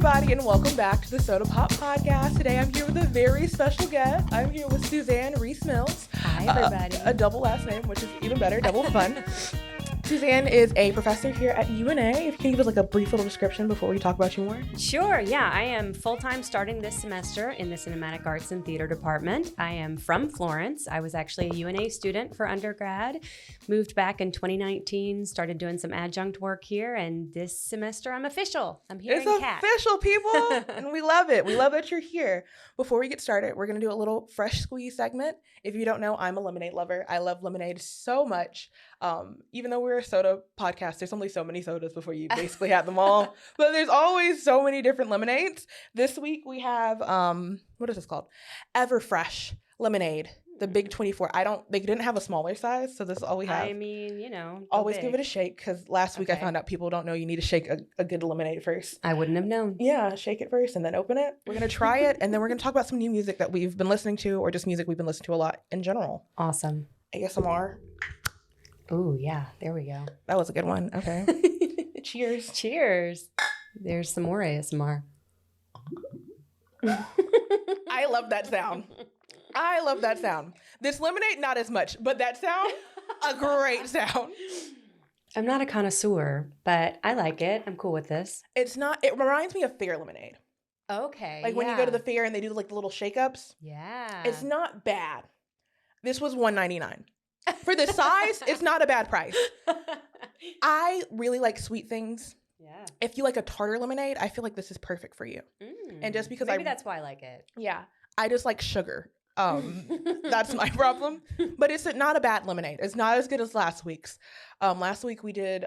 everybody, and welcome back to the SOTA Pop Podcast. Today I'm here with a very special guest. I'm here with Suzanne Reese-Mills. Hi, everybody. A double last name, which is even better, double fun. Suzanne is a professor here at UNA. If you can give us like a brief little description before we talk about you more. Sure, yeah. I am full-time starting this semester in the Cinematic Arts and Theater Department. I am from Florence. I was actually a UNA student for undergrad. Moved back in 2019, started doing some adjunct work here, and this semester I'm official. I'm here It's in CAT. official, people, and we love it. We love that you're here. Before we get started, we're going to do a little fresh squeeze segment. If you don't know, I'm a lemonade lover. I love lemonade so much. Even though we're a soda podcast, there's only so many sodas before you basically have them all. But there's always so many different lemonades. This week we have, what is this called? Everfresh lemonade, the big 24. They didn't have a smaller size, so this is all we have. I mean, you know, always give it a shake, because last week I found out people don't know you need to shake a good lemonade first. I wouldn't have known. Yeah, shake it first and then open it. We're going to try it, and then we're going to talk about some new music that we've been listening to, or just music we've been listening to a lot in general. Awesome. ASMR. Ooh, yeah, there we go. That was a good one. Okay. Cheers. Cheers. There's some more ASMR. I love that sound. I love that sound. This lemonade, not as much, but that sound, a great sound. I'm not a connoisseur, but I like it. I'm cool with this. It reminds me of fair lemonade. Okay. Like when you go to the fair and they do like the little shake-ups. Yeah. It's not bad. This was $1.99. For the size, it's not a bad price. I really like sweet things. Yeah. If you like a tartar lemonade, I feel like this is perfect for you. And just because maybe that's why I like it. Yeah. I just like sugar. That's my problem. But it's not a bad lemonade. It's not as good as last week's. Last week we did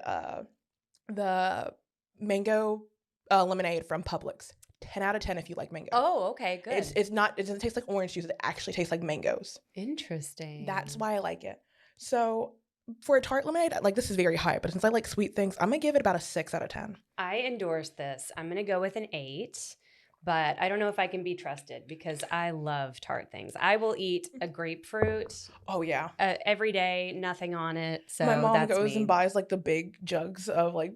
the mango lemonade from Publix. 10 out of 10 if you like mango. Oh, okay, good. It doesn't taste like orange juice. It actually tastes like mangoes. Interesting. That's why I like it. So for a tart lemonade, like this is very high, but since I like sweet things, I'm going to give it about a 6 out of 10. I endorse this. I'm going to go with an 8. But I don't know if I can be trusted because I love tart things. I will eat a grapefruit. Oh, yeah. Every day, nothing on it. So my mom that's goes me. and buys like the big jugs of like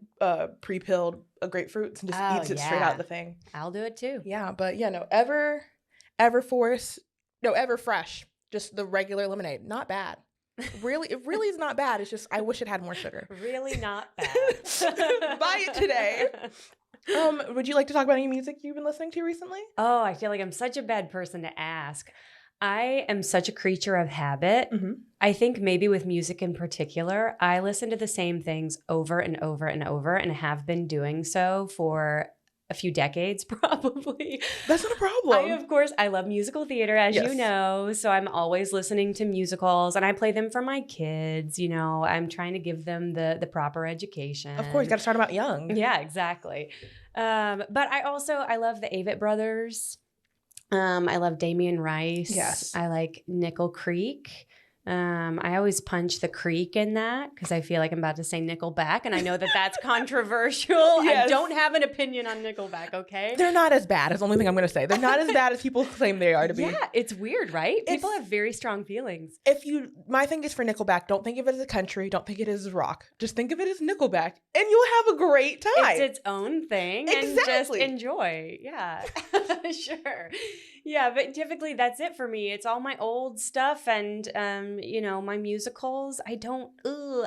pre-pilled grapefruits and just eats it straight out the thing. I'll do it too. Yeah, but yeah, no, Everfresh, just the regular lemonade, not bad. It really is not bad. It's just I wish it had more sugar. Really not bad. Buy it today. Would you like to talk about any music you've been listening to recently? Oh, I feel like I'm such a bad person to ask. I am such a creature of habit. Mm-hmm. I think maybe with music in particular, I listen to the same things over and over and over and have been doing so for a few decades probably. That's not a problem. I love musical theater, as you know, so I'm always listening to musicals and I play them for my kids. You know, I'm trying to give them the proper education. Of course, you got to start them out young. Yeah, exactly. But I love the Avett Brothers. I love Damian Rice. Yes. I like Nickel Creek. I always punch the creek in that because I feel like I'm about to say Nickelback, and I know that that's controversial. Yes. I don't have an opinion on Nickelback, okay? They're not as bad. Is the only thing I'm going to say. They're not as bad as people claim they are to be. Yeah, it's weird, right? People have very strong feelings. My thing is for Nickelback, don't think of it as a country. Don't think of it as rock. Just think of it as Nickelback, and you'll have a great time. It's its own thing, and just enjoy. Yeah, sure. Yeah, but typically that's it for me. It's all my old stuff and, my musicals. I don't,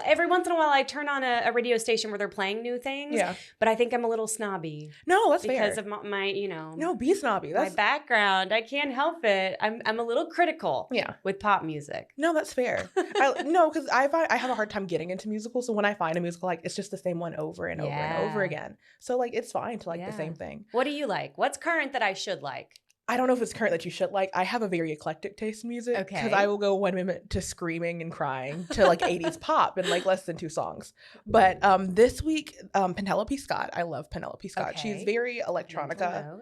every once in a while I turn on a radio station where they're playing new things. Yeah. But I think I'm a little snobby. No, that's fair. Because of my No, be snobby. That's my background. I can't help it. I'm a little critical. Yeah. With pop music. No, that's fair. Because I have a hard time getting into musicals. So when I find a musical, like, it's just the same one over and over and over again. So, like, it's fine to like the same thing. What do you like? What's current that I should like? I don't know if it's current that you should like. I have a very eclectic taste in music. Okay. Because I will go 1 minute to screaming and crying to like 80s pop in like less than 2 songs. But this week, Penelope Scott. I love Penelope Scott. Okay. She's very electronica.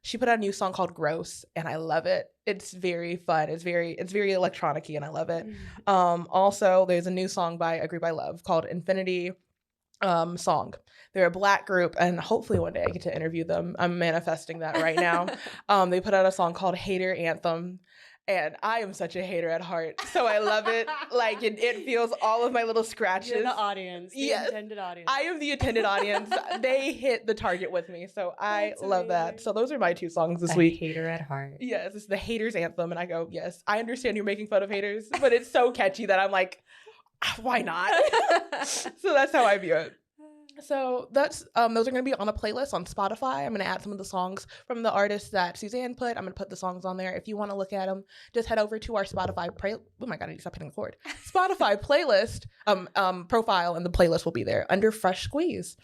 She put out a new song called Gross, and I love it. It's very fun. It's very electronic-y, and I love it. Also, there's a new song by a group I love called Infinity Song. They're a Black group, and hopefully one day I get to interview them. I'm manifesting that right now. They put out a song called Hater Anthem, And I am such a hater at heart, so I love it. Like, it feels all of my little scratches. You're the audience, the intended audience. I am the intended audience. They hit the target with me, so I love that. So those are my 2 songs this week. Hater at heart. Yes, it's the haters anthem, and I go, yes, I understand you're making fun of haters, but it's so catchy that I'm like, why not? So that's how I view it. So that's those are going to be on a playlist on Spotify. I'm going to add some of the songs from the artists that Suzanne put. I'm going to put the songs on there. If you want to look at them, just head over to our Spotify. Oh my God, I need to stop hitting record. Spotify playlist profile, and the playlist will be there under Fresh Squeeze.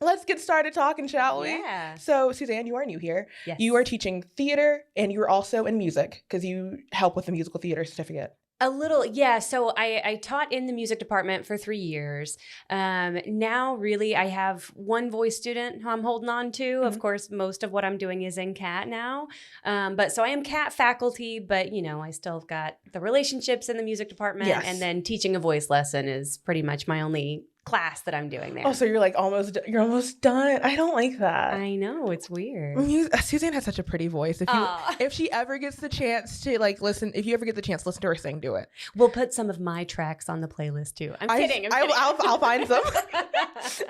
Let's get started talking, shall we? Yeah. So, Suzanne, you are new here. Yes. You are teaching theater, and you're also in music because you help with the musical theater certificate. A little, yeah. So I taught in the music department for 3 years. Now, really, I have one voice student who I'm holding on to. Mm-hmm. Of course, most of what I'm doing is in CAT now. But so I am CAT faculty, but, you know, I still have got the relationships in the music department. Yes. And then teaching a voice lesson is pretty much my only class that I'm doing there. Oh, so you're like almost done. I don't like that. I know, it's weird. Suzanne has such a pretty voice. If she ever gets the chance to listen, if you ever get the chance to listen to her sing, do it. We'll put some of my tracks on the playlist too. I'm kidding. I'll find some.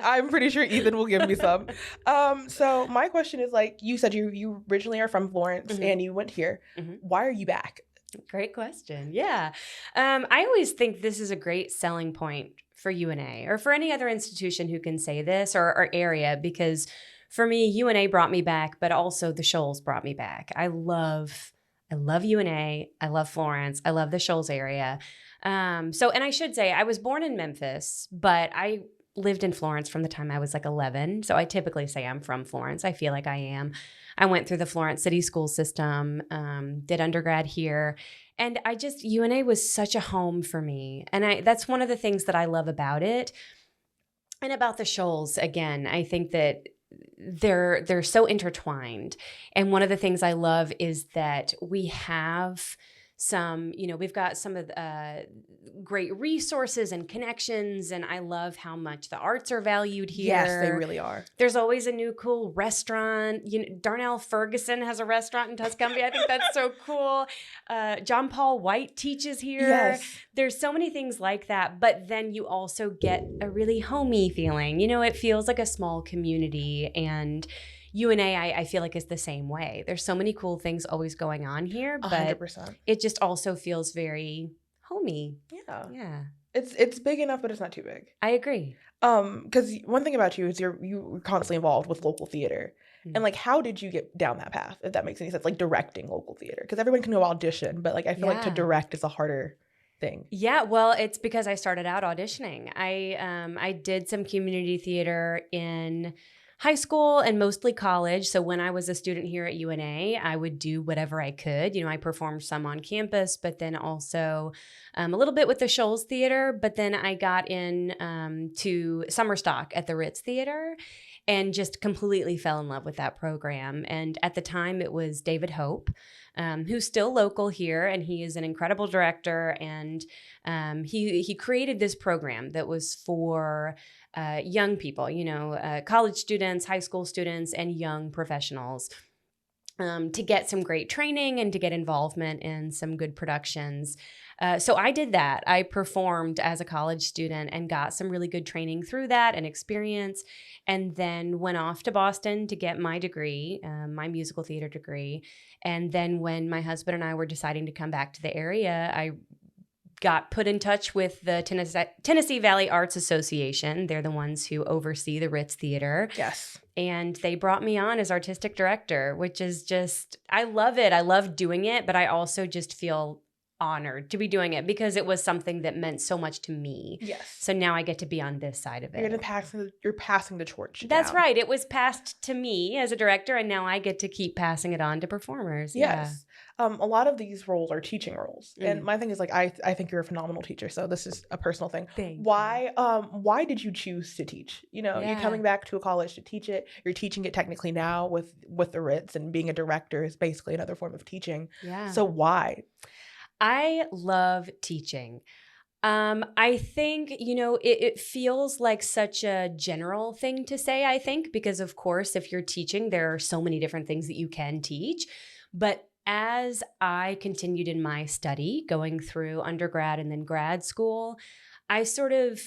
I'm pretty sure Ethan will give me some. So my question is, like you said, you originally are from Florence, mm-hmm. and you went here. Mm-hmm. Why are you back? Great question. Yeah. I always think this is a great selling point for UNA or for any other institution who can say this or area, because for me, UNA brought me back, but also the Shoals brought me back. I love UNA. I love Florence. I love the Shoals area. And I should say I was born in Memphis, but I lived in Florence from the time I was like 11. So I typically say I'm from Florence. I feel like I am. I went through the Florence City School System, did undergrad here. And UNA was such a home for me. And that's one of the things that I love about it. And about the Shoals, again, I think that they're so intertwined. And one of the things I love is that we have we've got some of the great resources and connections, and I love how much the arts are valued here. Yes, they really are. There's always a new cool restaurant. Darnell Ferguson has a restaurant in Tuscumbia. I think that's so cool. John Paul White teaches here. Yes. There's so many things like that, but then you also get a really homey feeling. It feels like a small community, and UNA, I feel like, is the same way. There's so many cool things always going on here, but 100%. It just also feels very homey. Yeah. It's big enough, but it's not too big. I agree. Because one thing about you is you're constantly involved with local theater. Mm-hmm. And how did you get down that path, if that makes any sense? Like directing local theater, because everyone can go audition, but I feel like to direct is a harder thing. Yeah, well, it's because I started out auditioning. I did some community theater in high school and mostly college. So when I was a student here at UNA, I would do whatever I could. I performed some on campus, but then also a little bit with the Shoals Theater. But then I got in to summer stock at the Ritz Theater and just completely fell in love with that program. And at the time, it was David Hope, who's still local here, and he is an incredible director. And he created this program that was for young people, college students, high school students, and young professionals to get some great training and to get involvement in some good productions. So I did that. I performed as a college student and got some really good training through that and experience, and then went off to Boston to get my degree, my musical theater degree. And then when my husband and I were deciding to come back to the area, I got put in touch with the Tennessee Valley Arts Association. They're the ones who oversee the Ritz Theater. Yes. And they brought me on as artistic director, which is I love it. I love doing it, but I also just feel honored to be doing it because it was something that meant so much to me. Yes. So now I get to be on this side of it. You're passing the torch. That's right. It was passed to me as a director, and now I get to keep passing it on to performers. Yes. Yeah. A lot of these roles are teaching roles. Mm. And my thing is I think you're a phenomenal teacher. So this is a personal thing. Thank you. Why did you choose to teach? You're coming back to a college to teach it. You're teaching it technically now with the Ritz, and being a director is basically another form of teaching. Yeah. So why? I love teaching. I think, it feels like such a general thing to say, I think, because of course, if you're teaching, there are so many different things that you can teach. But as I continued in my study, going through undergrad and then grad school, I sort of,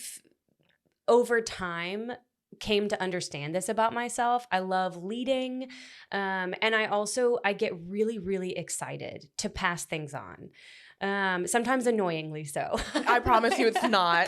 over time, came to understand this about myself. I love leading. And I get really, really excited to pass things on. Sometimes annoyingly so. I promise you it's not.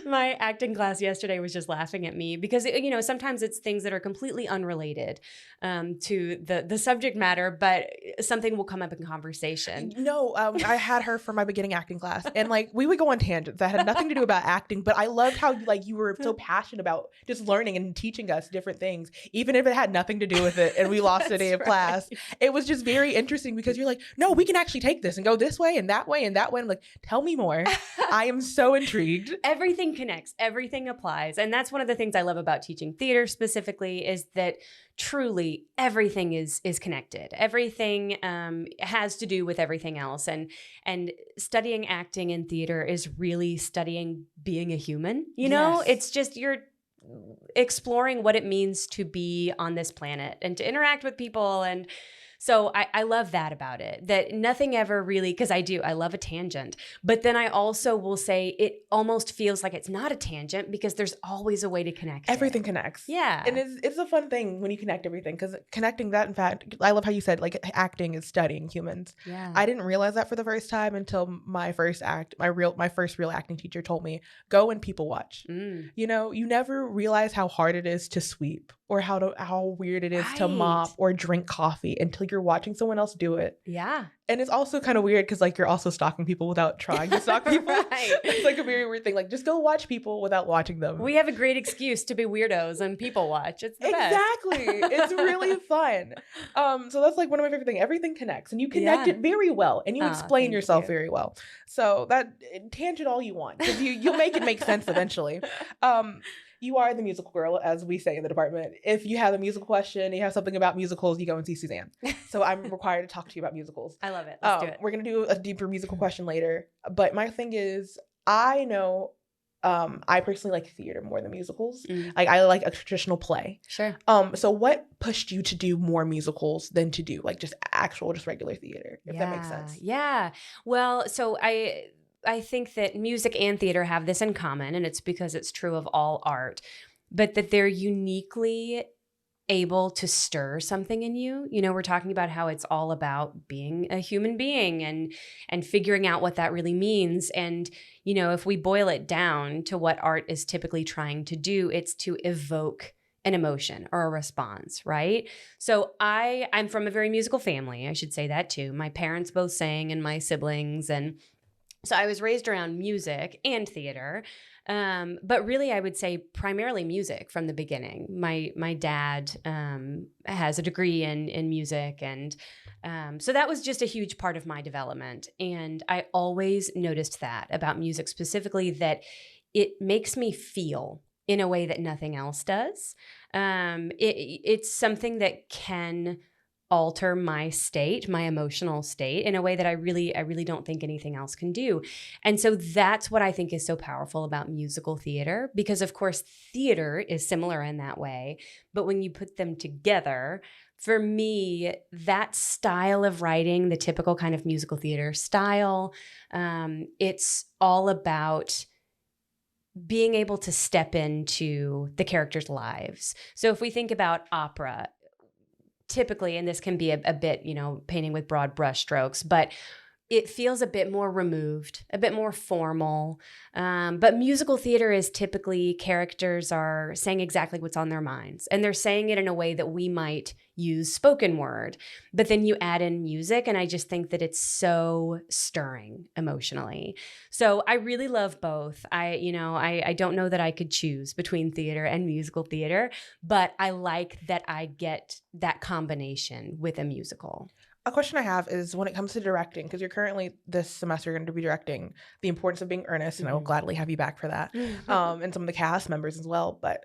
My acting class yesterday was just laughing at me because, sometimes it's things that are completely unrelated to the subject matter, but something will come up in conversation. No, I had her for my beginning acting class, and like we would go on tangents that had nothing to do about acting, but I loved how like you were so passionate about just learning and teaching us different things, even if it had nothing to do with it, and we lost a day of class. It was just very interesting because you're like, no, we can actually take this and go this way and that way and that way. I'm like, tell me more. I am so intrigued. Everything connects. Everything applies. And that's one of the things I love about teaching theater specifically, is that truly everything is connected. Everything has to do with everything else. And studying acting in theater is really studying being a human. Yes. It's just you're exploring what it means to be on this planet and to interact with people. And so I love that about it, that nothing ever really, because I love a tangent, but then I also will say it almost feels like it's not a tangent because there's always a way to connect. Everything connects. Yeah. And it's a fun thing when you connect everything, because connecting that, in fact, I love how you said like acting is studying humans. Yeah. I didn't realize that for the first time until my first real acting teacher told me, go and people watch. You never realize how hard it is to sweep or how weird it is to mop or drink coffee until you're watching someone else do it. Yeah. And it's also kind of weird because like you're also stalking people without trying to stalk people. Right. It's like a very weird thing. Like just go watch people without watching them. We have a great excuse to be weirdos and people watch. It's the best. Exactly. It's really fun. So that's like one of my favorite things. Everything connects and you connect it very well and you explain yourself very well. So that tangent all you want, because you'll make it make sense eventually. You are the musical girl, as we say in the department. If you have a musical question, you have something about musicals, you go and see Suzanne. So I'm required to talk to you about musicals. I love it. Let's do it. We're going to do a deeper musical question later. But my thing is, I know I personally like theater more than musicals. Like I like a traditional play. Sure. So what pushed you to do more musicals than to do like just regular theater, if that makes sense? Yeah. Well, so I think that music and theater have this in common, and it's because it's true of all art, but that they're uniquely able to stir something in you. We're talking about how it's all about being a human being and figuring out what that really means. And, if we boil it down to what art is typically trying to do, it's to evoke an emotion or a response, right? So I'm from a very musical family. I should say that too. My parents both sang and my siblings, and so I was raised around music and theater, but really I would say primarily music from the beginning. My dad has a degree in music, and so that was just a huge part of my development. And I always noticed that about music specifically, that it makes me feel in a way that nothing else does. It's something that can alter my state, my emotional state, in a way that I really don't think anything else can do. And so that's what I think is so powerful about musical theater, because of course theater is similar in that way, but when you put them together, for me, that style of writing, the typical kind of musical theater style, it's all about being able to step into the characters' lives. So if we think about opera, typically, and this can be a bit, painting with broad brushstrokes, but it feels a bit more removed, a bit more formal. But musical theater is typically characters are saying exactly what's on their minds, and they're saying it in a way that we might use spoken word. But then you add in music, and I just think that it's so stirring emotionally. So I really love both. I don't know that I could choose between theater and musical theater, but I like that I get that combination with a musical. A question I have is, when it comes to directing, because you're currently this semester going to be directing, the importance of being earnest, and I will gladly have you back for that, and some of the cast members as well. But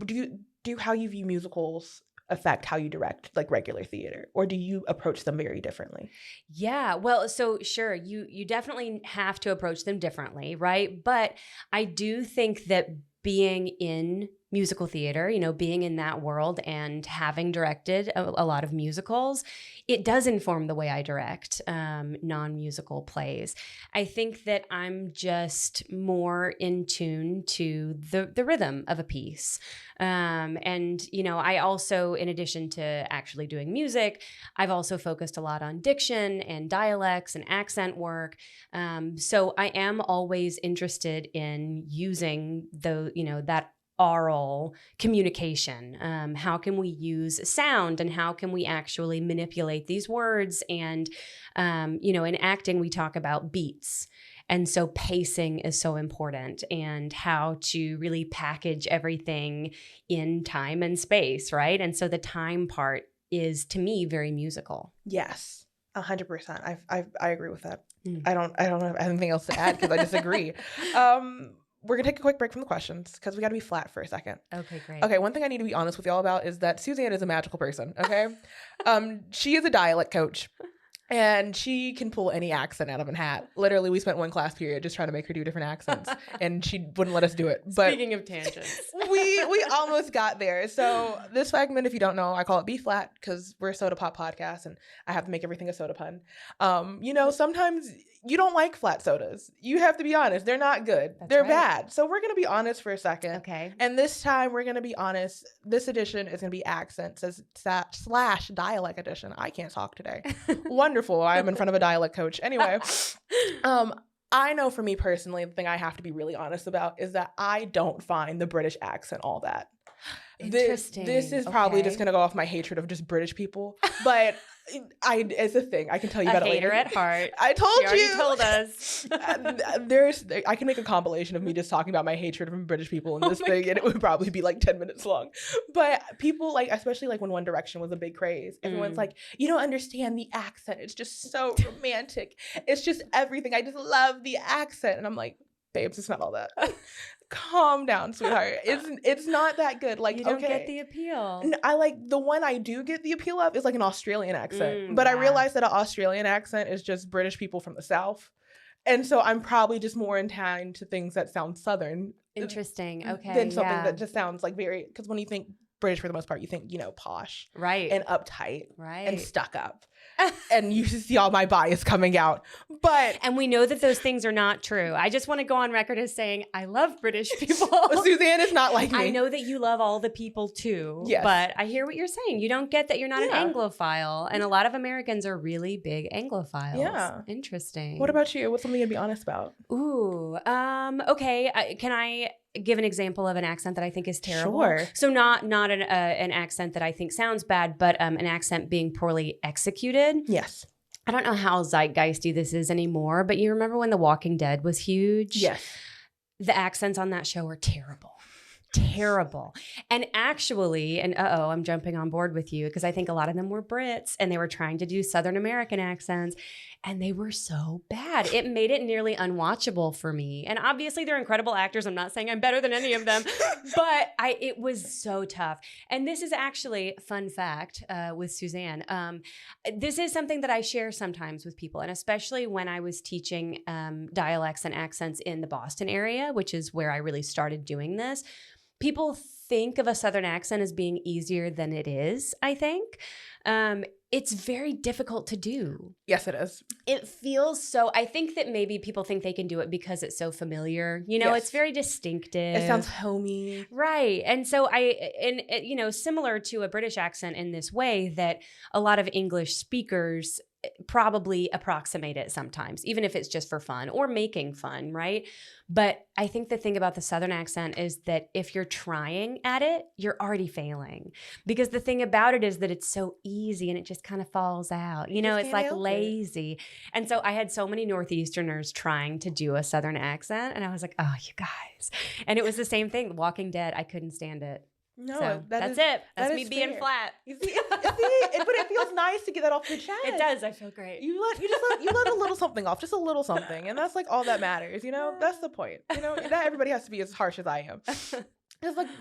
do how you view musicals affect how you direct like regular theater, or do you approach them very differently? Yeah, well, so sure, you definitely have to approach them differently, right? But I do think that being in musical theater, you know, being in that world and having directed a lot of musicals, it does inform the way I direct non-musical plays. I think that I'm just more in tune to the rhythm of a piece. And, you know, I also, in addition to actually doing music, I've also focused a lot on diction and dialects and accent work. So I am always interested in using that oral communication. How can we use sound, and how can we actually manipulate these words? And, in acting, we talk about beats. And so pacing is so important, and how to really package everything in time and space, right? And so the time part is, to me, very musical. Yes, 100%. I agree with that. I don't have anything else to add because I disagree. We're going to take a quick break from the questions because we got to be flat for a second. Okay, great. Okay, one thing I need to be honest with y'all about is that Suzanne is a magical person, okay? She is a dialect coach, and she can pull any accent out of a hat. Literally, we spent one class period just trying to make her do different accents, and she wouldn't let us do it. But speaking of tangents, we almost got there. So this segment, if you don't know, I call it B Flat because we're a soda pop podcast, and I have to make everything a soda pun. Sometimes you don't like flat sodas. You have to be honest. They're not good. They're bad. So we're going to be honest for a second. Okay. And this time we're going to be honest. This edition is going to be accents / dialect edition. I can't talk today. Wonderful. I am in front of a dialect coach. Anyway, I know for me personally, the thing I have to be really honest about is that I don't find the British accent all that. Interesting. This is probably just going to go off my hatred of just British people, but it's a thing. I can tell you about it later. A hater at heart. I told you. You already told us. I can make a compilation of me just talking about my hatred of British people in this thing, and it would probably be like 10 minutes long. But people, especially when One Direction was a big craze, everyone's like, you don't understand the accent. It's just so romantic. It's just everything. I just love the accent. And I'm like, babes, it's not all that. Calm down, sweetheart. It's not that good. You don't get the appeal. I the one I do get the appeal of is an Australian accent. But I realize that an Australian accent is just British people from the South. And so I'm probably just more inclined to things that sound Southern. Interesting. Okay. Than something that just sounds very, because when you think British for the most part, you think, posh. Right. And uptight. Right. And stuck up. And you see all my bias coming out. And we know that those things are not true. I just want to go on record as saying I love British people. Suzanne is not like me. I know that you love all the people too. Yes. But I hear what you're saying. You don't get that you're not an Anglophile. And a lot of Americans are really big Anglophiles. Yeah. Interesting. What about you? What's something you'd be honest about? Ooh. Okay. Can I give an example of an accent that I think is terrible? Sure. So not an accent that I think sounds bad, but an accent being poorly executed. Yes. I don't know how zeitgeisty this is anymore, but you remember when The Walking Dead was huge? Yes. The accents on that show were terrible. Terrible. And actually, I'm jumping on board with you because I think a lot of them were Brits and they were trying to do Southern American accents and they were so bad. It made it nearly unwatchable for me. And obviously they're incredible actors. I'm not saying I'm better than any of them, but it was so tough. And this is actually, fun fact with Suzanne, this is something that I share sometimes with people, and especially when I was teaching dialects and accents in the Boston area, which is where I really started doing this. People think of a Southern accent as being easier than it is, I think. It's very difficult to do. Yes, it is. It feels so, I think that maybe people think they can do it because it's so familiar. It's very distinctive. It sounds homey. Right. And so similar to a British accent in this way that a lot of English speakers probably approximate it sometimes, even if it's just for fun or making fun, right? But I think the thing about the Southern accent is that if you're trying at it, you're already failing. Because the thing about it is that it's so easy and it just kind of falls out. It's like lazy. And so I had so many Northeasterners trying to do a Southern accent, and I was like, oh, you guys. And it was the same thing. Walking Dead, I couldn't stand it. No, so that's it. That's me being fair. flat. You see, but it feels nice to get that off your chest. It does. I feel great. You let a little something off, just a little something, and that's all that matters. That's the point. Not everybody has to be as harsh as I am. It's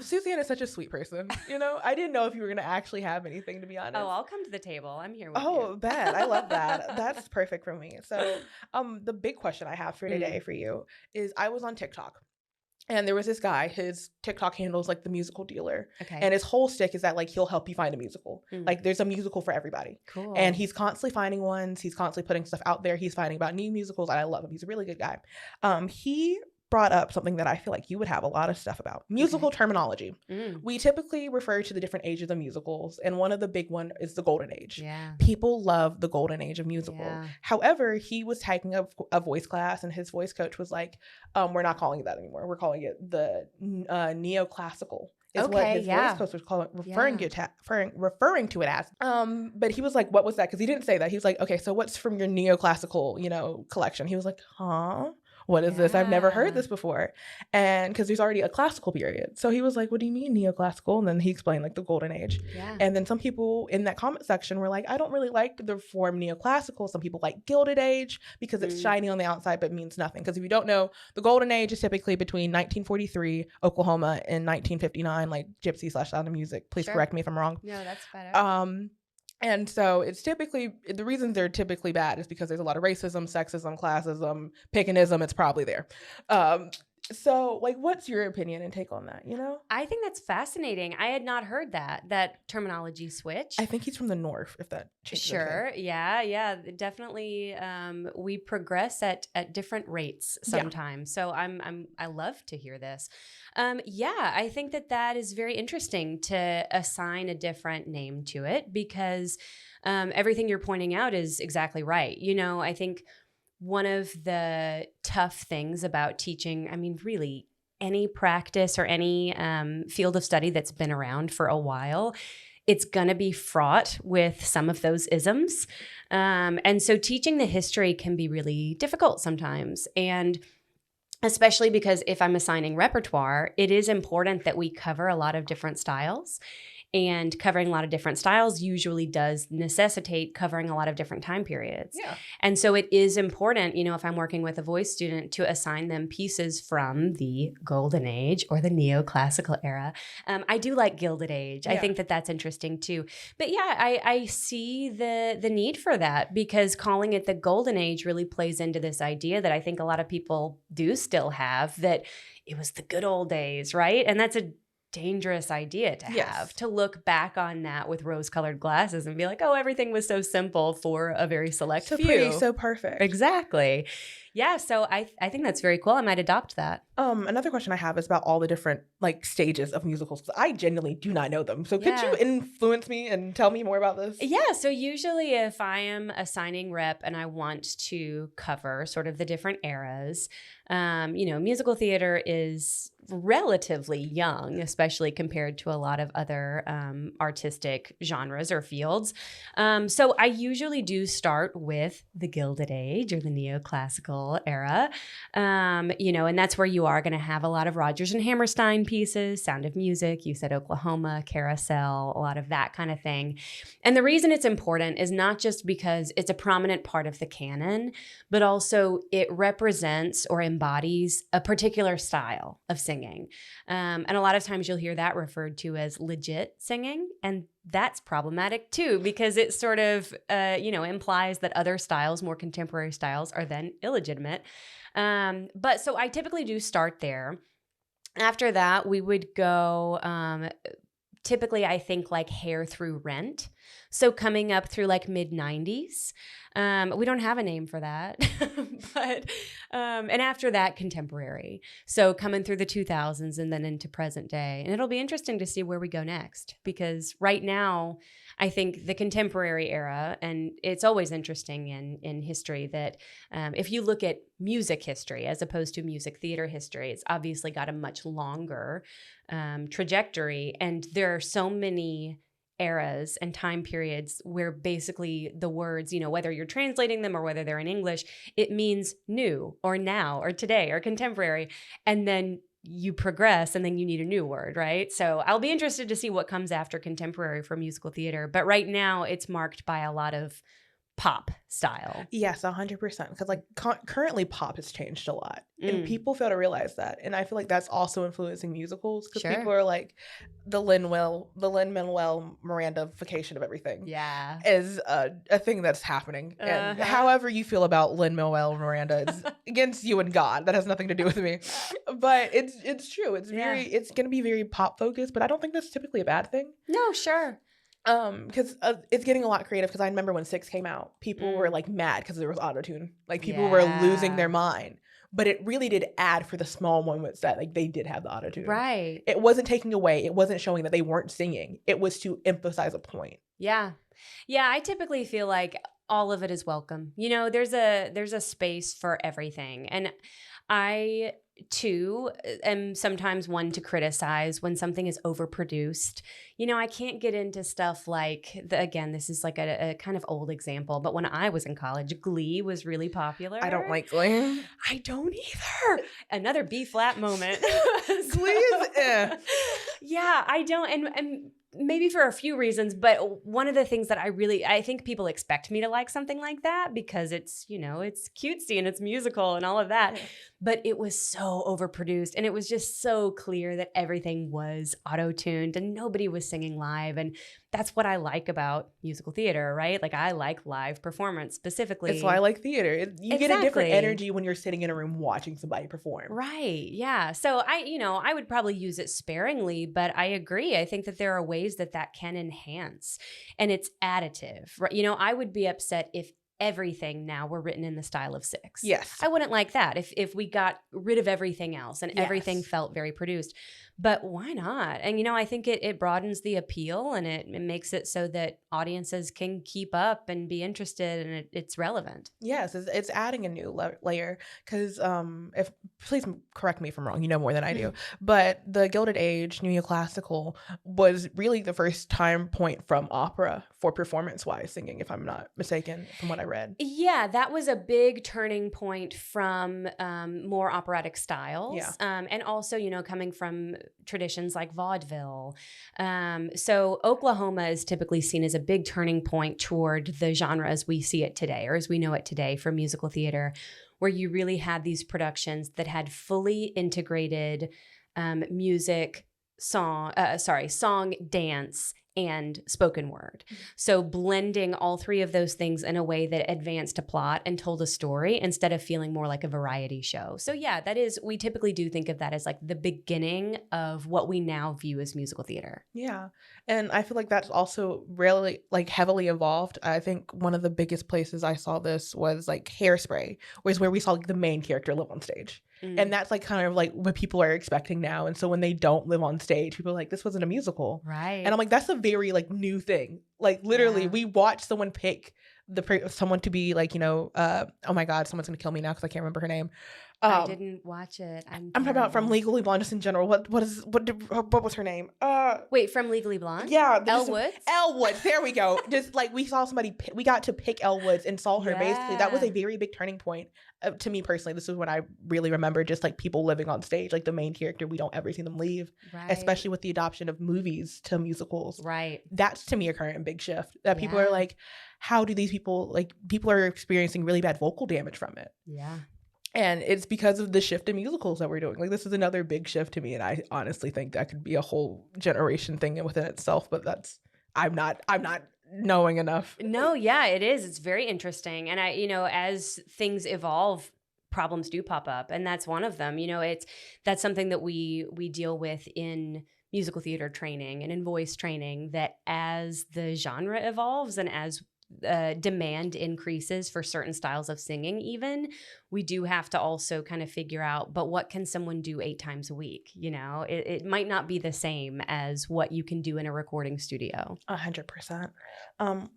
Suzanne is such a sweet person. I didn't know if you were gonna actually have anything, to be honest. Oh, I'll come to the table. I'm here with you. Oh, bet. I love that. That's perfect for me. So, the big question I have for today for you is: I was on TikTok. And there was this guy, his TikTok handle is like the musical dealer. Okay. And his whole stick is that like he'll help you find a musical. Like there's a musical for everybody. Cool. And he's constantly finding ones. He's constantly putting stuff out there. He's finding about new musicals. And I love him. He's a really good guy. He brought up something that I feel like you would have a lot of stuff about. Musical terminology. We typically refer to the different ages of musicals, and one of the big one is the golden age. Yeah. People love the golden age of musical. Yeah. However, he was taking a voice class, and his voice coach was like, we're not calling it that anymore. We're calling it the neoclassical. Is what his voice coach was referring to it as. But he was like, what was that? Because he didn't say that. He was like, okay, so what's from your neoclassical, collection? He was like, huh? What is this? I've never heard this before. And because there's already a classical period. So he was like, what do you mean neoclassical? And then he explained like the golden age. Yeah. And then some people in that comment section were like, I don't really like the form neoclassical. Some people like gilded age because it's shiny on the outside but means nothing. Because if you don't know, the golden age is typically between 1943, Oklahoma, and 1959, like Gypsy / Sound of Music. Please correct me if I'm wrong. No, that's better. And so it's typically, the reasons they're typically bad is because there's a lot of racism, sexism, classism, pickenism. It's probably there. So like, what's your opinion and take on that, I think that's fascinating. I had not heard that terminology switch. I think he's from the North, if that changes. Sure. anything. Yeah. Definitely. We progress at different rates sometimes. So I love to hear this. I think that is very interesting to assign a different name to it because everything you're pointing out is exactly right. I think one of the tough things about teaching, really any practice or any field of study that's been around for a while, it's going to be fraught with some of those isms. And so teaching the history can be really difficult sometimes. And especially because if I'm assigning repertoire, it is important that we cover a lot of different styles. And covering a lot of different styles usually does necessitate covering a lot of different time periods. Yeah. And so it is important, if I'm working with a voice student, to assign them pieces from the golden age or the neoclassical era. I do like gilded age. Yeah. I think that's interesting too. But I see the need for that because calling it the golden age really plays into this idea that I think a lot of people do still have, that it was the good old days, right? And that's a dangerous idea to have, to look back on that with rose-colored glasses and be like, oh, everything was so simple for a very select few. So pretty, so perfect. Exactly. Yeah, so I think that's very cool. I might adopt that. Another question I have is about all the different stages of musicals, because I genuinely do not know them. So could you influence me and tell me more about this? Yeah, so usually if I am assigning rep and I want to cover sort of the different eras, musical theater is relatively young, especially compared to a lot of other artistic genres or fields. So I usually do start with the Gilded Age or the neoclassical era, and that's where you are going to have a lot of Rodgers and Hammerstein pieces, Sound of Music, you said Oklahoma, Carousel, a lot of that kind of thing. And the reason it's important is not just because it's a prominent part of the canon, but also it represents or embodies a particular style of singing. And a lot of times you'll hear that referred to as legit singing, and that's problematic too, because it sort of, implies that other styles, more contemporary styles, are then illegitimate. But so I typically do start there. After that, we would go, typically I think like Hair Through Rent. So coming up through like mid-90s. We don't have a name for that, but and after that, contemporary. So coming through the 2000s and then into present day. And it'll be interesting to see where we go next, because right now, I think the contemporary era, and it's always interesting in history that if you look at music history as opposed to music theater history, it's obviously got a much longer trajectory. And there are so many eras and time periods where basically the words, whether you're translating them or whether they're in English, it means new or now or today or contemporary. And then you progress and then you need a new word, right? So I'll be interested to see what comes after contemporary for musical theater. But right now it's marked by a lot of pop style. Yes, 100%. Because like currently pop has changed a lot, and people fail to realize that. And I feel like that's also influencing musicals because people are like, the Lin-Manuel Mirandification of everything. Yeah, is a thing that's happening. And however you feel about Lin-Manuel Miranda is against you and God. That has nothing to do with me. But it's true. It's it's going to be very pop focused. But I don't think that's typically a bad thing. No, sure. Because it's getting a lot creative. Because I remember when 6 came out, people were like mad because there was autotune. Like people were losing their mind. But it really did add for the small moments that like they did have the autotune. Right. It wasn't taking away. It wasn't showing that they weren't singing. It was to emphasize a point. Yeah. Yeah, I typically feel like all of it is welcome. You know, there's a space for everything. And I too am sometimes one to criticize when something is overproduced. You know, I can't get into stuff like, again, this is like a kind of old example, but when I was in college, Glee was really popular. I don't like Glee. I don't either. Another B-flat moment. Glee is Yeah, I don't. And maybe for a few reasons, but one of the things that I think people expect me to like something like that because it's, you know, it's cutesy and it's musical and all of that. But it was so overproduced and it was just so clear that everything was auto-tuned and nobody was singing live. And that's what I like about musical theater, right? Like I like live performance specifically. That's why I like theater. You get a different energy when you're sitting in a room watching somebody perform. Right. Yeah. So I would probably use it sparingly, but I agree. I think that there are ways that can enhance and it's additive, right? You know, I would be upset if everything now were written in the style of 6. Yes. I wouldn't like that if we got rid of everything else and everything felt very produced. But why not? And, you know, I think it broadens the appeal and it makes it so that audiences can keep up and be interested and it's relevant. Yes, it's adding a new layer because please correct me if I'm wrong, you know more than I do, but the Gilded Age, neoclassical, was really the first time point from opera for performance-wise singing, if I'm not mistaken, from what I read. Yeah, that was a big turning point from more operatic styles. Yeah. And also, you know, coming from traditions like vaudeville. So Oklahoma is typically seen as a big turning point toward the genre as we see it today, or as we know it today for musical theater, where you really had these productions that had fully integrated music, song, dance, and spoken word. So blending all three of those things in a way that advanced a plot and told a story instead of feeling more like a variety show. So yeah, we typically do think of that as like the beginning of what we now view as musical theater. Yeah. And I feel like that's also really like heavily evolved. I think one of the biggest places I saw this was like Hairspray, was where we saw like the main character live on stage. And that's like kind of like what people are expecting now. And so when they don't live on stage, people are like, this wasn't a musical. Right. And I'm like, that's a very like new thing. Like literally we watched someone pick someone to be like, you know, oh my God, someone's going to kill me now because I can't remember her name. I didn't watch it. I'm talking about from Legally Blonde just in general. What was her name? Wait, from Legally Blonde? Yeah. Elle Woods? Elle Woods. There we go. Just like we saw somebody, we got to pick Elle Woods and saw her basically. That was a very big turning point to me personally. This is when I really remember just like people living on stage, like the main character, we don't ever see them leave, especially with the adoption of movies to musicals. Right. That's to me a current big shift that people are like, how do these people are experiencing really bad vocal damage from it. Yeah. And it's because of the shift in musicals that we're doing. Like this is another big shift to me. And I honestly think that could be a whole generation thing within itself, but I'm not knowing enough. No, yeah, it is. It's very interesting. And as things evolve, problems do pop up. And that's one of them. You know, that's something that we deal with in musical theater training and in voice training, that as the genre evolves and as demand increases for certain styles of singing, even, we do have to also kind of figure out, but what can someone do 8 times a week? You know, it might not be the same as what you can do in a recording studio. 100%.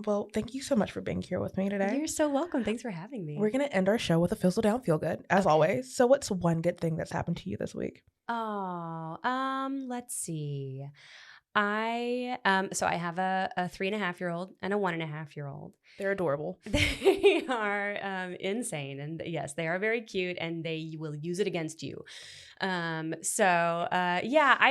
Well, thank you so much for being here with me today. You're so welcome. Thanks for having me. We're going to end our show with a fizzle down feel good, as always. So what's one good thing that's happened to you this week? Oh, let's see. I have a 3.5-year-old and a 1.5-year-old. They're adorable. They are insane. And yes, they are very cute and they will use it against you. I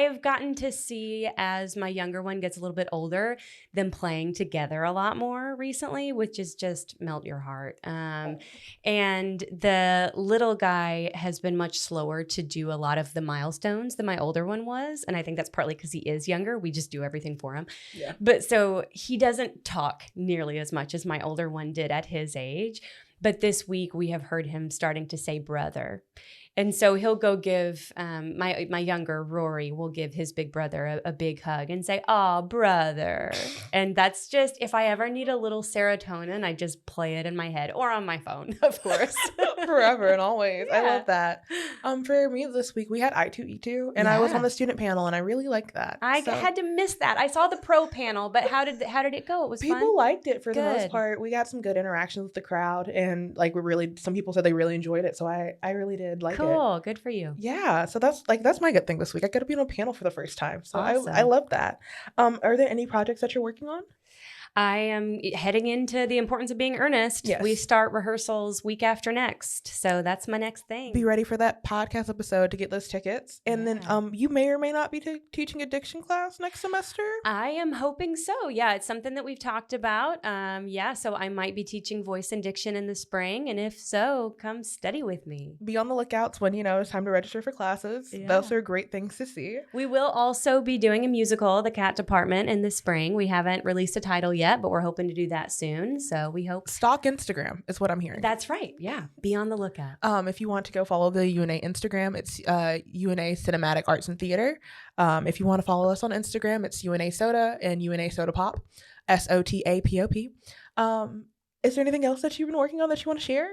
have gotten to see, as my younger one gets a little bit older, them playing together a lot more recently, which is just melt your heart. And the little guy has been much slower to do a lot of the milestones than my older one was. And I think that's partly because he is younger. We just do everything for him. Yeah. But so he doesn't talk nearly as much as my older one did at his age. But this week we have heard him starting to say brother. And so he'll go give, my younger Rory will give his big brother a big hug and say, "Aw, brother." And that's just, if I ever need a little serotonin, I just play it in my head or on my phone, of course. Forever and always. Yeah. I love that. For me this week, we had I2E2 and I was on the student panel and I really liked that. I had to miss that. I saw the pro panel, but how did it go? It was People fun? liked it for the most part. We got some good interactions with the crowd and some people said they really enjoyed it. So I really did like it. Cool. Good for you. Yeah. So that's my good thing this week. I got to be on a panel for the first time. So awesome. I love that. Are there any projects that you're working on? I am heading into the importance of being earnest. Yes. We start rehearsals week after next. So that's my next thing. Be ready for that podcast episode to get those tickets. And then you may or may not be teaching a diction class next semester. I am hoping so. Yeah, it's something that we've talked about. So I might be teaching voice and diction in the spring. And if so, come study with me. Be on the lookouts when, it's time to register for classes. Yeah. Those are great things to see. We will also be doing a musical, The Cat Department, in the spring. We haven't released a title yet, but we're hoping to do that soon. So we hope. Stalk Instagram is what I'm hearing. That's right. Yeah. Be on the lookout. If you want to go follow the UNA Instagram, it's UNA Cinematic Arts and Theater. If you want to follow us on Instagram, it's UNA SOTA and UNA SOTA Pop, SOTAPOP. Is there anything else that you've been working on that you want to share?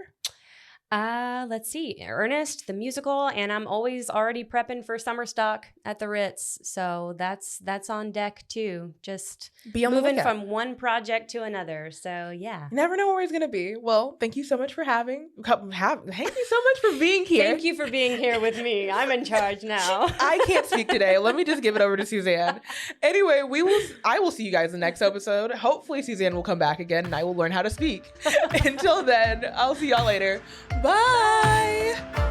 Let's see. Ernest, the musical, and I'm always already prepping for summer stock at the Ritz. So that's on deck too. Just be on moving from one project to another. So yeah. Never know where it's gonna be. Well, thank you so much for thank you so much for being here. Thank you for being here with me. I'm in charge now. I can't speak today. Let me just give it over to Suzanne. Anyway, I will see you guys in the next episode. Hopefully Suzanne will come back again and I will learn how to speak. Until then, I'll see y'all later. Bye.